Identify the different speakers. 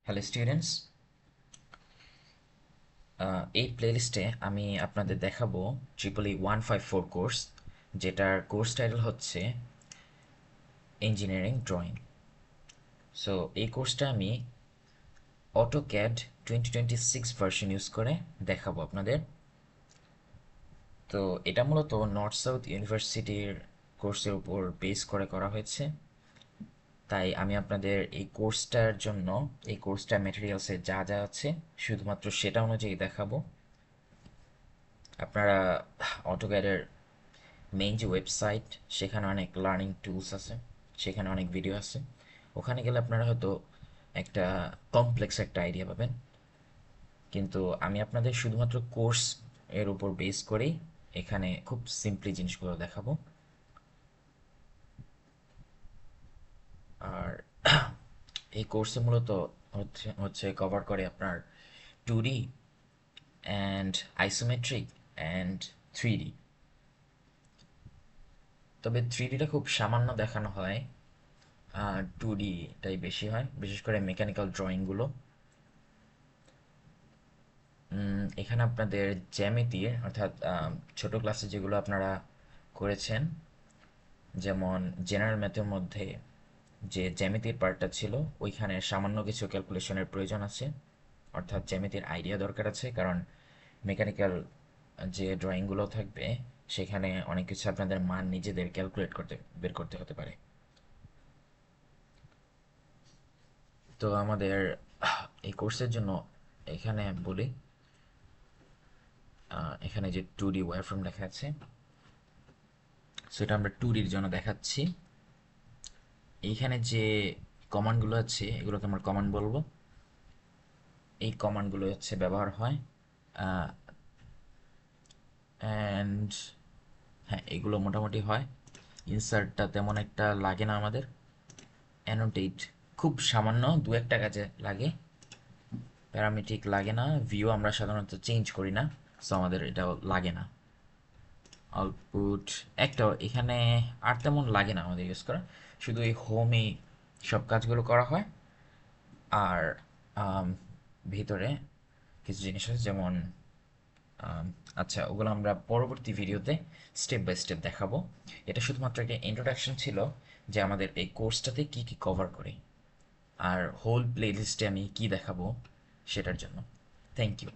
Speaker 1: Hello students, এই প্লেলিস্টে আমি আপনাদের দেখাবো EEE 154 কোর্স, যেটার কোর্স টাইটেল হচ্ছে ইঞ্জিনিয়ারিং ড্রয়িং। সো এই কোর্সটা আমি অটোক্যাড 2026 ভার্সন ইউজ করে দেখাবো আপনাদের। তো এটা মূলত নর্থ সাউথ ইউনিভার্সিটির কোর্সের উপর বেস করে করা হয়েছে। তাই আমি আপনাদের এই কোর্সটার জন্য এই কোর্সটার ম্যাটেরিয়ালসে যা যা আছে শুধুমাত্র সেটা অনুযায়ী দেখাবো। আপনারা অটোক্যাডের মেইন যে ওয়েবসাইট, সেখানে অনেক লার্নিং টুলস আছে, সেখানে অনেক ভিডিও আছে। ওখানে গেলে আপনারা হয়তো একটা কমপ্লেক্স একটা আইডিয়া পাবেন, কিন্তু আমি আপনাদের শুধুমাত্র কোর্স এর উপর বেস করেই এখানে খুব সিম্পলি জিনিসগুলো দেখাবো। আর এই কোর্সে মূলত হচ্ছে কভার করে আপনার 2D and isometric and 3D। তবে 3Dটা খুব সামান্য দেখানো হয়, 2Dটাই বেশি হয়, বিশেষ করে মেকানিক্যাল ড্রয়িংগুলো। এখানে আপনাদের জ্যামিতির অর্থাৎ ছোট ক্লাসে যেগুলো আপনারা করেছেন, যেমন জেনারেল ম্যাথের মধ্যে যে জ্যামিতির পার্টটা ছিল, ওইখানে সামান্য কিছু ক্যালকুলেশনের প্রয়োজন আছে, অর্থাৎ জ্যামিতির আইডিয়া দরকার আছে। কারণ মেকানিক্যাল যে ড্রয়িংগুলো থাকবে, সেখানে অনেক কিছু আপনাদের মান নিজেদের ক্যালকুলেট করতে বের করতে হতে পারে। তো আমাদের এই কোর্সের জন্য এখানে বলি, এখানে যে 2D ওয়্যারফ্রেম লেখা আছে, সেটা আমরা 2Dর জন্য দেখাচ্ছি। এইখানে যে কমান্ডগুলো আছে, এগুলোকে আমরা কমান্ড বলবো। এই কমান্ডগুলো হচ্ছে ব্যবহার হয়, অ্যান্ড হ্যাঁ, এগুলো মোটামুটি হয়। ইনসার্টটা তেমন একটা লাগে না আমাদের। অ্যানোটেট খুব সামান্য দু একটা কাজে লাগে। প্যারামেট্রিক লাগে না। ভিউ আমরা সাধারণত চেঞ্জ করি না, সো আমাদের এটাও লাগে না। আউটপুট একটাও এখানে আর তেমন লাগে না আমাদের ইউজ করা, শুধু এই হোমে সব কাজগুলো করা হয়। আর আম, ভিতরে কিছু জিনিস আছে, যেমন আচ্ছা, ওগুলো আমরা পরবর্তী ভিডিওতে স্টেপ বাই স্টেপ দেখাবো। এটা শুধুমাত্র একটা ইন্ট্রোডাকশন ছিল যে আমাদের এই কোর্সটাতে কি কি কভার করি, আর হোল প্লে লিস্টে আমি কি দেখাবো সেটার জন্য। Thank you.